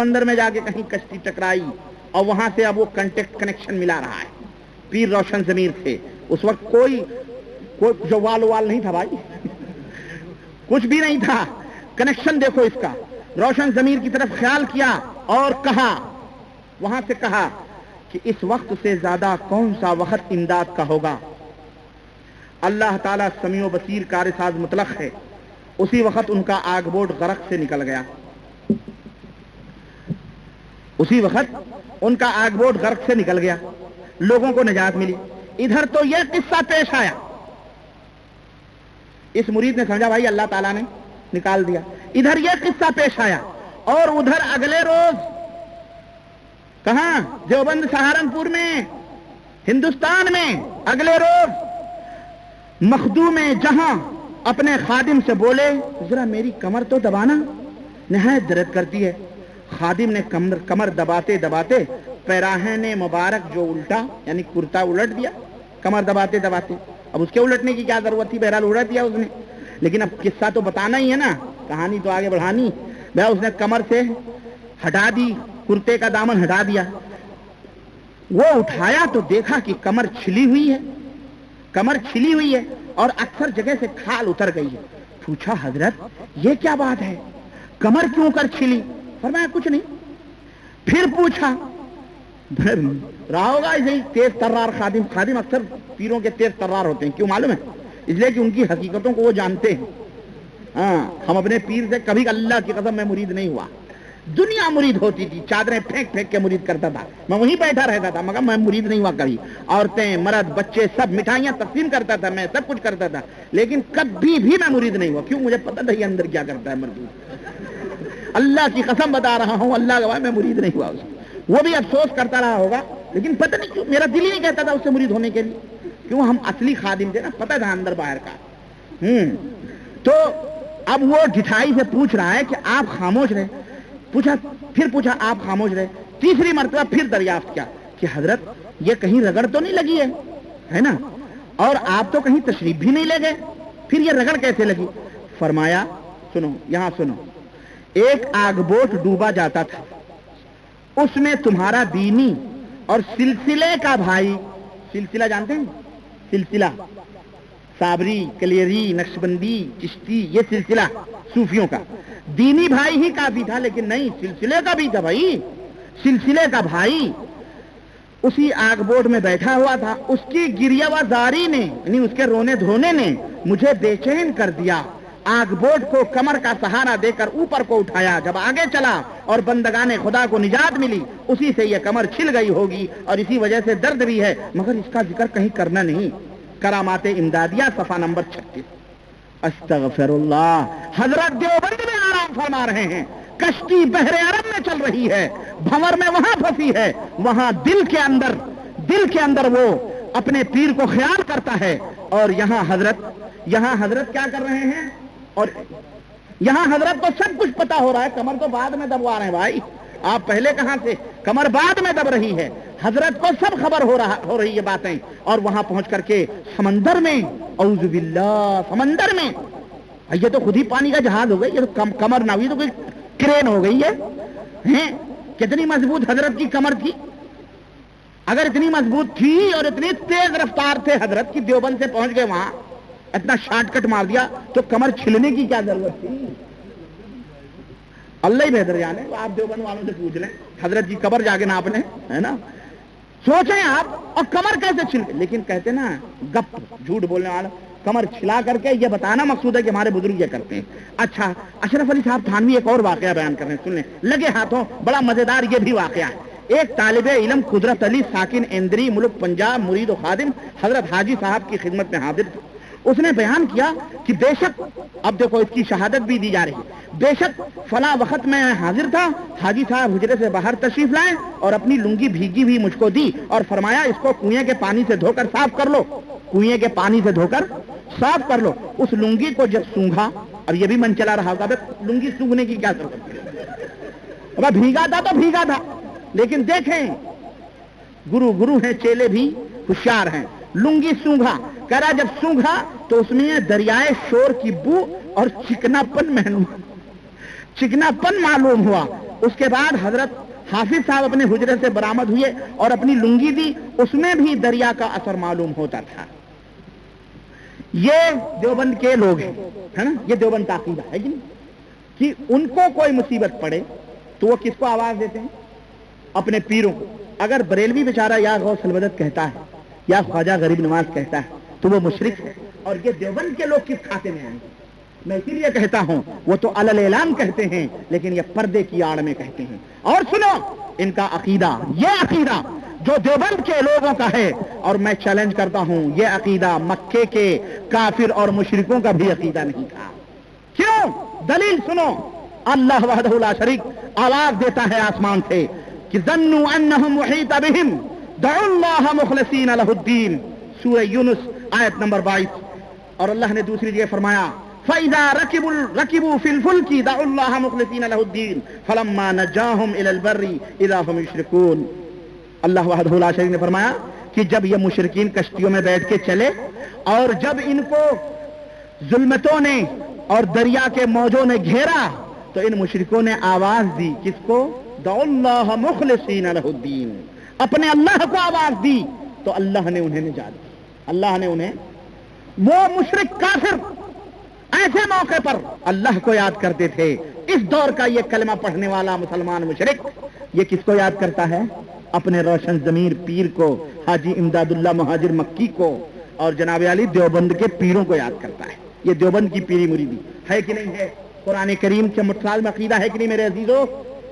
اندر میں جا کے کہیں کشتی ٹکرائی اور وہاں سے اب وہ کنیکشن ملا رہا ہے پیر روشن ضمیر سے. اس وقت کوئی جو وال نہیں تھا بھائی, کچھ بھی نہیں تھا. کنیکشن دیکھو اس کا. روشن ضمیر کی طرف خیال کیا اور کہا, وہاں سے کہا کہ اس وقت سے زیادہ کون سا وقت امداد کا ہوگا. اللہ تعالیٰ سمیع و بصیر کار ساز مطلق ہے. اسی وقت ان کا آگ بوٹ غرق سے نکل گیا. اسی وقت ان کا آگ بوٹ غرق سے نکل گیا, لوگوں کو نجات ملی. ادھر تو یہ قصہ پیش آیا, اس مرید نے سمجھا بھائی اللہ تعالیٰ نے نکال دیا. ادھر یہ قصہ پیش آیا اور ادھر اگلے روز کہاں, دیوبند سہارنپور میں, ہندوستان میں, اگلے روز مخدوم جہاں اپنے خادم سے بولے ذرا میری کمر تو دبانا, نہایت درد کرتی ہے. خادم نے کمر دباتے دباتے پیراہن مبارک جو الٹا یعنی کرتا الٹ دیا کمر دباتے دباتے. اب اس کے الٹنے کی کیا ضرورت تھی, بہرحال الٹ دیا اس نے. لیکن اب قصہ تو بتانا ہی ہے نا, کہانی تو آگے بڑھانی. بھائی اس نے کمر سے ہٹا دی, کرتے کا دامن ہٹا دیا. وہ اٹھایا تو دیکھا کہ کمر چھلی ہوئی ہے, کمر چھلی ہوئی ہے اور اکثر جگہ سے کھال اتر گئی ہے. پوچھا حضرت یہ کیا بات ہے, کمر کیوں کر چھلی؟ فرمایا کچھ نہیں. پھر پوچھا, رہا ہوگا ایسے ہی تیز ترار خادم اکثر پیروں کے تیز ترار ہوتے ہیں. کیوں معلوم ہے؟ اس لیے کہ ان کی حقیقتوں کو وہ جانتے ہیں. ہاں, ہم اپنے پیر سے کبھی اللہ کی قسم میں مرید نہیں ہوا. دنیا مرید ہوتی تھی, چادریں پھینک پھینک کے مرید کرتا تھا, میں وہیں بیٹھا رہتا تھا, مگر میں مرید نہیں ہوا کبھی. عورتیں مرد بچے سب مٹھائیاں تقسیم کرتا تھا, میں سب کچھ کرتا تھا, لیکن کبھی بھی میں مرید نہیں ہوا. کیوں؟ مجھے پتہ تھا یہ اندر کیا کرتا ہے مرید. اللہ کی قسم بتا رہا ہوں, اللہ گواہ میں مرید نہیں ہوا. وہ بھی افسوس کرتا رہا ہوگا, لیکن پتہ نہیں کیوں میرا دل ہی نہیں کہتا تھا اس سے مرید ہونے کے لیے. کیوں؟ ہم اصلی خادم تھے نا, پتہ تھا اندر باہر کا. تو اب وہ ڈٹھائی سے پوچھ رہا ہے کہ آپ خاموش رہے. پھر پوچھا آپ خاموش رہے. تیسری مرتبہ پھر دریافت کیا کہ حضرت یہ کہیں رگڑ تو نہیں لگی ہے نا, اور آپ تو کہیں تشریف بھی نہیں لے گئے, پھر یہ رگڑ کیسے لگی؟ فرمایا سنو, یہاں سنو. ایک آگ بوٹ ڈوبا جاتا تھا, اس میں تمہارا دینی اور سلسلے کا بھائی, سلسلہ جانتے ہیں, سلسلہ صابری, کلیری, نقشبندی, چشتی, یہ سلسلہ صوفیوں کا. دینی بھائی ہی کافی تھا, لیکن نہیں, سلسلے کا بھی تھا بھائی, سلسلے کا بھائی اسی آگ بوٹ میں بیٹھا ہوا تھا. اس کی گریہ و زاری نے یعنی اس کے رونے دھونے نے مجھے بے چین کر دیا. آگ بوٹ کو کمر کا سہارا دے کر اوپر کو اٹھایا, جب آگے چلا اور بندگان خدا کو نجات ملی, اسی سے یہ کمر چھل گئی ہوگی اور اسی وجہ سے درد بھی ہے, مگر اس کا ذکر کہیں کرنا نہیں. کرامات امدادیہ صفحہ نمبر 36. استغفر اللہ. حضرت دیوبند میں آرام فرما رہے ہیں, کشتی بحر عرب میں چل رہی ہے, بھنور میں وہاں پھنسی ہے, وہاں دل کے اندر وہ اپنے پیر کو خیال کرتا ہے, اور یہاں حضرت کیا کر رہے ہیں, اور یہاں حضرت کو سب کچھ پتا ہو رہا ہے. کمر تو بعد میں دبوا رہے ہیں بھائی, آپ پہلے کہاں سے, کمر بعد میں دب رہی ہے. حضرت کو سب خبر ہو رہی ہے باتیں, اور وہاں پہنچ کر کے سمندر میں, اعوذ باللہ, سمندر میں, یہ تو خود ہی پانی کا جہاز ہو گئی, یہ تو کمر نہ ہوئی تو کوئی کرین ہو گئی ہے. کتنی مضبوط حضرت کی کمر تھی. اگر اتنی مضبوط تھی اور اتنی تیز رفتار تھے حضرت کی, دیوبند سے پہنچ گئے وہاں, اتنا شارٹ کٹ مار دیا, تو کمر چھلنے کی کیا ضرورت تھی؟ اللہ ہی بہتر جانے. آپ دیوبند والوں سے پوچھ لیں, حضرت کی قبر جا کے ناپ لیں, ہے نا, سوچیں آپ. اور کمر کیسے چھل, لیکن کہتے نا گپ, جھوٹ بولنے والا, کمر چھلا کر کے یہ بتانا مقصود ہے کہ ہمارے بزرگ یہ کرتے ہیں. اچھا, اشرف علی صاحب تھانوی ایک اور واقعہ بیان کر رہے ہیں, سن لیں, لگے ہاتھوں, بڑا مزیدار یہ بھی واقعہ ہے. ایک طالب علم قدرت علی ساکن اندری, ملک پنجاب, مرید و خادم حضرت حاجی صاحب کی خدمت میں حاضر تھا. اس نے بیان کیا کہ بے شک, اب دیکھو اس کی شہادت بھی دی جا رہی ہے, بے شک فلاں وقت میں حاضر تھا, حاجی صاحب حجرے سے باہر تشریف لائے اور اپنی لنگی بھیگی ہوئی مجھ کو دی اور فرمایا اس کو کنویں کے پانی سے دھو کر صاف کر لو, کنویں کے پانی سے دھو کر صاف کر لو. اس لنگی کو جب سونگھا, اب یہ بھی من چلا رہا ہوگا, لنگی سونگھنے کی کیا ضرورت ہے, اب بھیگا تھا تو بھیگا تھا, لیکن دیکھیں گرو ہیں, چیلے بھی ہوشیار ہیں. لنگی سونگھا, کہہ رہا جب سونگھا تو اس میں دریائے شور کی بو اور چکنا پن معلوم ہوا. اس کے بعد حضرت حافظ صاحب اپنے حجرے سے برآمد ہوئے اور اپنی لنگی دی، اس میں بھی دریا کا اثر معلوم ہوتا تھا۔ یہ دیوبند کے لوگ ہیں، ہے نا، یہ دیوبند کا عقیدہ ہے کہ ان کو کوئی مصیبت پڑے تو وہ کس کو آواز دیتے ہیں؟ اپنے پیروں کو۔ اگر بریلوی بیچارہ یا غوث المدد کہتا ہے یا خواجہ غریب نواز کہتا ہے تو وہ مشرک ہے، اور یہ دیوبند کے لوگ کس کھاتے میں آئیں گے؟ میں اسی لیے کہتا ہوں وہ تو علل اعلان کہتے ہیں لیکن یہ پردے کی آڑ میں کہتے ہیں۔ اور سنو ان کا عقیدہ، یہ عقیدہ جو دیوبند کے لوگوں کا ہے، اور میں چیلنج کرتا ہوں یہ عقیدہ مکے کے کافر اور مشرکوں کا بھی عقیدہ نہیں تھا۔ کیوں؟ دلیل سنو، اللہ وحدہ لا شریک آواز دیتا ہے آسمان سے کہ ظنوا انہم محیط بہم دعوا اللہ مخلصین لہ الدین، سورہ یونس آیت نمبر 22۔ اور اللہ نے دوسری جگہ فرمایا فَإِذَا رَكِبُوا فِي الْفُلْكِ دَعُوا اللَّهَ مُخْلِصِينَ لَهُ الدِّينَ فَلَمَّا نَجَّاهُمْ إِلَى الْبَرِّ إِذَا هُمْ يُشْرِكُونَ۔ اللہ وحدہ لا شریک نے فرمایا کہ جب یہ مشرکین کشتیوں میں بیٹھ کے چلے اور جب ان کو ظلمتوں نے اور دریا کے موجوں نے گھیرا تو ان مشرکوں نے آواز دی، کس کو؟ دعوا اللہ مخلصین لہ الدین، اپنے اللہ کو آواز دی تو اللہ نے انہیں نجات دی۔ اللہ نے انہیں، وہ مشرک کافر ایسے موقع پر اللہ کو یاد کرتے تھے۔ اس دور کا یہ کلمہ پڑھنے والا مسلمان مشرک یہ کس کو یاد کرتا ہے؟ اپنے روشن ضمیر پیر کو، حاجی امداد اللہ مہاجر مکی کو، اور جناب علی دیوبند کے پیروں کو یاد کرتا ہے۔ یہ دیوبند کی پیری مریدی ہے کہ نہیں ہے؟ قرآن کریم کے متعلق عقیدہ ہے کہ نہیں میرے عزیزوں،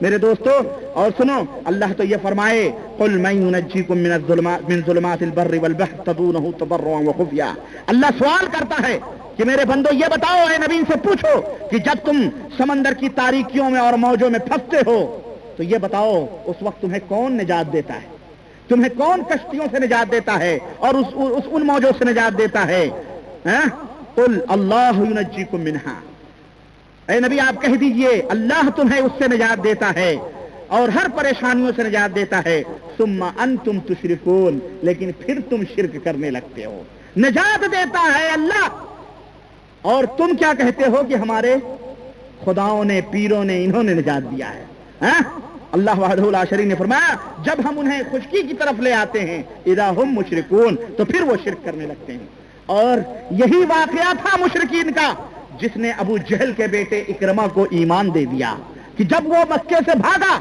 میرے دوستو؟ اور سنو، اللہ تو یہ فرمائے قل من ينجيكم من ظلمات البر والبحر تدعونه تضرعا وخفيا۔ اللہ سوال کرتا ہے کہ میرے بندو یہ بتاؤ، اے نبی سے پوچھو کہ جب تم سمندر کی تاریکیوں میں اور موجوں میں پھنستے ہو تو یہ بتاؤ اس وقت تمہیں کون نجات دیتا ہے؟ تمہیں کون کشتیوں سے نجات دیتا ہے اور ان موجوں سے نجات دیتا ہے؟ قل اللہ ينجيكم منها، اے نبی آپ کہہ دیجئے اللہ تمہیں اس سے نجات دیتا ہے اور ہر پریشانیوں سے نجات دیتا ہے۔ ثم انتم تشرکون، لیکن پھر تم شرک کرنے لگتے ہو۔ نجات دیتا ہے اللہ اور تم کیا کہتے ہو کہ ہمارے خداؤں نے، پیروں نے، انہوں نے نجات دیا ہے۔ اللہ وحدہ لا شریک نے فرمایا جب ہم انہیں خشکی کی طرف لے آتے ہیں اذا ہم مشرکون، تو پھر وہ شرک کرنے لگتے ہیں۔ اور یہی واقعہ تھا مشرکین کا جس نے ابو جہل کے بیٹے اکرمہ کو ایمان دے دیا، کہ جب وہ مکے سے بھاگا،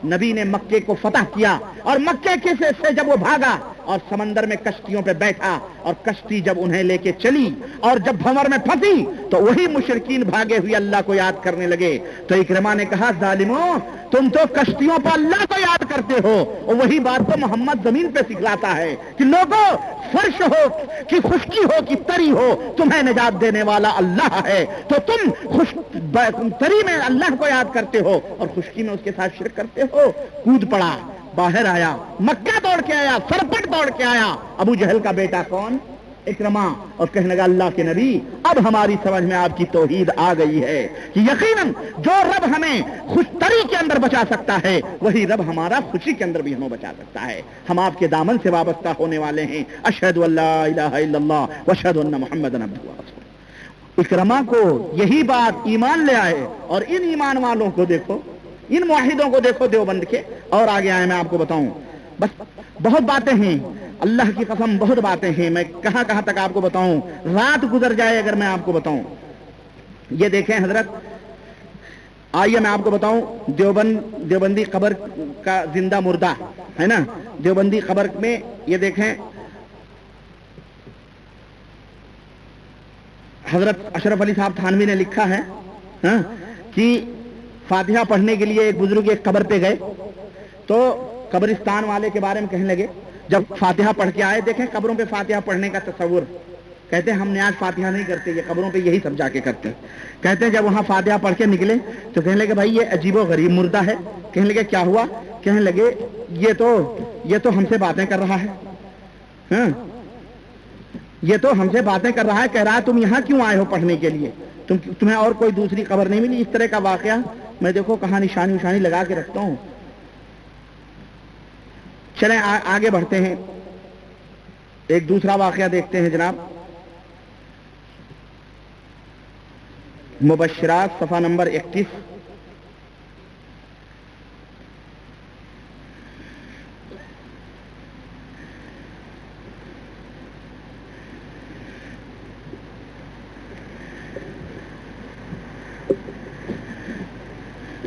نبی نے مکے کو فتح کیا، اور مکے سے جب وہ بھاگا اور سمندر میں کشتیوں پہ بیٹھا اور کشتی جب انہیں لے کے چلی اور جب بھنور میں پھنسی تو وہی مشرکین بھاگے ہوئے اللہ کو یاد کرنے لگے۔ تو اکرمہ نے کہا ظالموں، تم تو کشتیوں پر اللہ کو یاد کرتے ہو اور وہی بات تو محمد زمین پہ سکھلاتا ہے کہ لوگوں، فرش ہو کہ خشکی ہو کہ تری ہو، تمہیں نجات دینے والا اللہ ہے۔ تو تم تری میں اللہ کو یاد کرتے ہو اور خشکی میں اس کے ساتھ شرک کرتے ہو۔ کود پڑا، باہر آیا، مکہ دوڑ کے آیا، سرپٹ دوڑ کے آیا، ابو جہل کا بیٹا کون؟ اکرمہ، اور کہنے لگا اللہ کے نبی اب ہماری سمجھ میں آپ کی توحید آ گئی ہے کہ یقیناً جو رب ہمیں خوش تری کے اندر بچا سکتا ہے وہی رب ہمارا خوشی کے اندر بھی ہمیں بچا سکتا ہے۔ ہم آپ کے دامن سے وابستہ ہونے والے ہیں۔ اشہد ان لا الہ الا اللہ واشہد ان محمدا عبدہ ورسولہ۔ اکرمہ کو یہی بات ایمان لے آئے، اور ان ایمان والوں کو دیکھو، ان موحدوں کو دیکھو دیوبند کے، اور آگے آئے میں آپ کو بتاؤں، بس بہت باتیں ہیں، اللہ کی قسم بہت باتیں ہیں، میں کہاں کہاں تک آپ کو بتاؤں، رات گزر جائے اگر میں آپ کو بتاؤں۔ یہ دیکھیں حضرت، آئیے میں آپ کو بتاؤں، دیوبندی قبر کا زندہ مردہ ہے نا، دیوبندی قبر میں یہ دیکھیں حضرت اشرف علی صاحب تھانوی نے لکھا ہے کہ فاتحہ پڑھنے کے لیے ایک بزرگ ایک قبر پہ گئے تو قبرستان والے کے بارے میں کہنے لگے، جب فاتحہ پڑھ کے آئے، دیکھیں قبروں پہ فاتحہ پڑھنے کا تصور، کہتے ہیں ہم نے آج فاتحہ نہیں کرتے، یہ قبروں پہ یہی سب جا کے کرتے ہیں۔ کہتے ہیں جب وہاں فاتحہ پڑھ کے نکلے تو کہنے لگے بھائی یہ عجیب و غریب مردہ ہے۔ کہنے لگے کیا ہوا؟ کہنے لگے یہ تو ہم سے باتیں کر رہا ہے، یہ تو ہم سے باتیں کر رہا ہے، کہہ رہا ہے تم یہاں کیوں آئے ہو پڑھنے کے لیے، تمہیں اور کوئی دوسری قبر نہیں ملی؟ اس طرح کا واقعہ میں دیکھو کہاں نشانی لگا کے رکھتا ہوں۔ چلیں آگے بڑھتے ہیں، ایک دوسرا واقعہ دیکھتے ہیں جناب، مبشرات صفحہ نمبر 31۔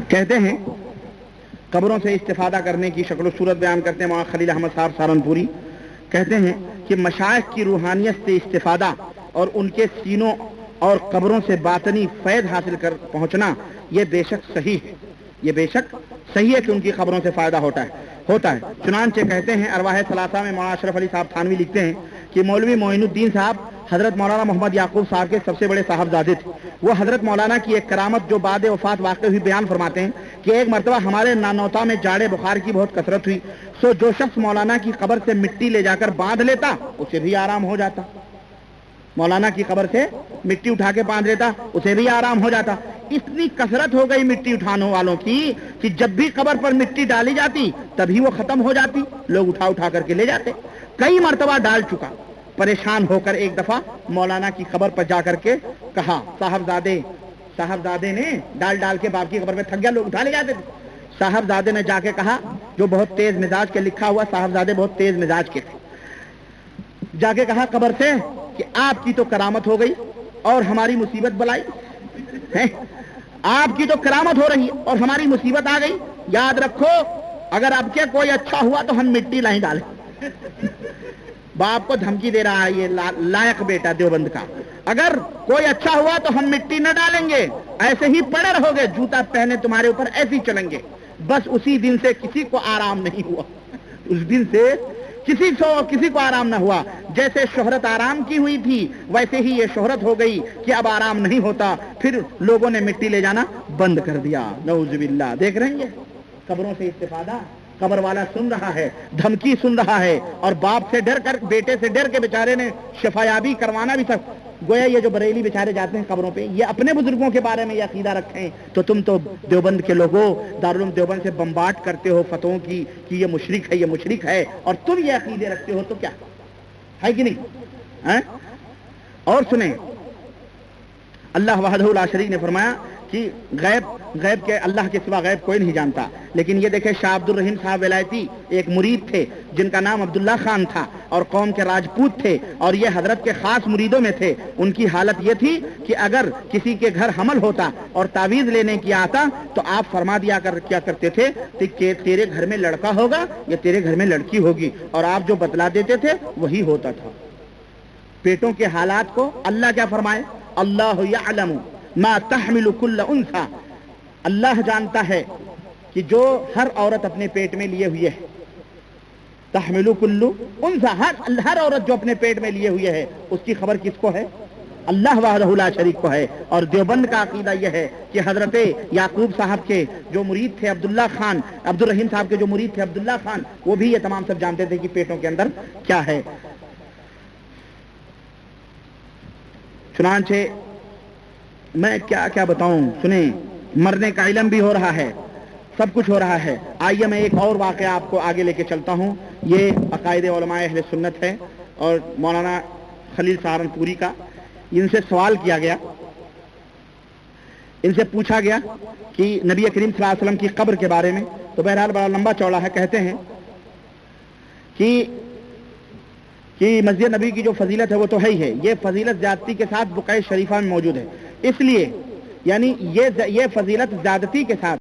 کہتے ہیں قبروں سے استفادہ کرنے کی شکل و صورت بیان کرتے ہیں مولانا خلیل احمد صاحب سہارنپوری. کہتے ہیں کہ مشائخ کی روحانیت سے استفادہ اور ان کے سینوں اور قبروں سے باطنی فیض حاصل کر پہنچنا یہ بے شک صحیح ہے. یہ بے شک صحیح ہے کہ ان کی قبروں سے فائدہ ہوتا ہے. چنانچہ کہتے ہیں ارواح ثلاثہ میں مولانا اشرف علی صاحب تھانوی لکھتے ہیں کہ مولوی معین الدین صاحب حضرت مولانا محمد یعقوب صاحب کے سب سے بڑے صاحبزادے تھے. وہ حضرت مولانا کی ایک کرامت جو بعد وفات واقع ہوئی بیان فرماتے ہیں کہ ایک مرتبہ ہمارے نانوتا میں جاڑے بخار کی بہت کثرت ہوئی، سو جو شخص مولانا کی قبر سے مٹی لے جا کر باندھ لیتا اسے بھی آرام ہو جاتا. مولانا کی قبر سے مٹی اٹھا کے باندھ لیتا اسے بھی آرام ہو جاتا. اتنی کثرت ہو گئی مٹی اٹھانے والوں کی کہ جب بھی قبر پر مٹی ڈالی جاتی تبھی وہ ختم ہو جاتی، لوگ اٹھا کر کے لے جاتے. کئی مرتبہ ڈال چکا. پریشان ہو کر ایک دفعہ مولانا کی قبر پر جا کر کے کہا، صاحبزادے نے ڈال کے باپ کی قبر میں تھک گیا، لوگ اٹھا لے جاتے تھے. صاحبزادے نے جا کے کہا، جو بہت تیز مزاج کے لکھا ہوا صاحبزادے بہت تیز مزاج کے تھے، جا کے کہا قبر سے کہ آپ کی تو کرامت ہو گئی اور ہماری مصیبت بلائی ہے. آپ کی تو کرامت ہو رہی اور ہماری مصیبت آ گئی. یاد رکھو اگر اب کے کوئی اچھا ہوا تو ہم مٹی نہیں ڈالیں. باپ کو دھمکی دے رہا ہے یہ لائق بیٹا دیوبند کا، اگر کوئی اچھا ہوا تو ہم مٹی نہ ڈالیں گے، ایسے ہی پڑے رہو گے، جوتا پہنے تمہارے اوپر ایسے ہی چلیں گے. بس اسی دن سے کسی کو آرام نہیں ہوا. اس دن سے کسی کو آرام نہ ہوا. جیسے شہرت آرام کی ہوئی تھی ویسے ہی یہ شہرت ہو گئی کہ اب آرام نہیں ہوتا. پھر لوگوں نے مٹی لے جانا بند کر دیا. نعوذ باللہ. دیکھ رہے ہیں قبروں سے استفادہ. قبر والا سن رہا ہے، دھمکی سن رہا ہے، اور باپ سے ڈر کر، بیٹے سے ڈر کے بیچارے نے شفایابی کروانا بھی سب. گویا یہ جو بریلی بیچارے جاتے ہیں قبروں پہ، یہ اپنے بزرگوں کے بارے میں یہ عقیدہ رکھیں تو تم تو دیوبند کے لوگوں دارالعلوم دیوبند سے بمبارڈ کرتے ہو فتووں کی کہ یہ مشرک ہے اور تم یہ عقیدے رکھتے ہو تو کیا ہے کہ نہیں. اور سنیں، اللہ وحدہ لا شریک نے فرمایا کہ غیب کے اللہ کے سوا غیب کوئی نہیں جانتا. لیکن یہ دیکھیں شاہ عبد الرحیم صاحب ولایتی ایک مرید تھے جن کا نام عبداللہ خان تھا اور قوم کے راجپوت تھے اور یہ حضرت کے خاص مریدوں میں تھے. ان کی حالت یہ تھی کہ اگر کسی کے گھر حمل ہوتا اور تعویذ لینے کی آتا تو آپ فرما دیا کیا کرتے تھے کہ تیرے گھر میں لڑکا ہوگا یا تیرے گھر میں لڑکی ہوگی، اور آپ جو بتلا دیتے تھے وہی ہوتا تھا. پیٹوں کے حالات کو اللہ کیا فرمائے، اللہ یعلم ما تحمل کل انثى. اللہ جانتا ہے کہ جو ہر عورت اپنے پیٹ میں لیے ہوئے ہے، تحمل کل انثى، ہر عورت جو اپنے پیٹ میں لیے ہوئے ہے اس کی خبر کس کو ہے؟ اللہ وحدہ لا شریک کو ہے. اور دیوبند کا عقیدہ یہ ہے کہ حضرت یعقوب صاحب کے جو مرید تھے عبداللہ خان، عبد الرحیم صاحب کے جو مرید تھے عبداللہ خان، وہ بھی یہ تمام سب جانتے تھے کہ پیٹوں کے اندر کیا ہے. چنانچہ میں کیا بتاؤں، سنیں، مرنے کا علم بھی ہو رہا ہے، سب کچھ ہو رہا ہے. آئیے میں ایک اور واقعہ آپ کو آگے لے کے چلتا ہوں. یہ عقائد علماء اہل سنت ہے اور مولانا خلیل سہارنپوری کا. ان سے سوال کیا گیا، ان سے پوچھا گیا کہ نبی کریم صلی اللہ علیہ وسلم کی قبر کے بارے میں. تو بہرحال بڑا لمبا چوڑا ہے. کہتے ہیں کہ مسجد نبی کی جو فضیلت ہے وہ تو ہے ہی ہے، یہ فضیلت زیادتی کے ساتھ بقعہ شریفہ میں موجود ہے. اس لیے یعنی یہ فضیلت زیادتی کے ساتھ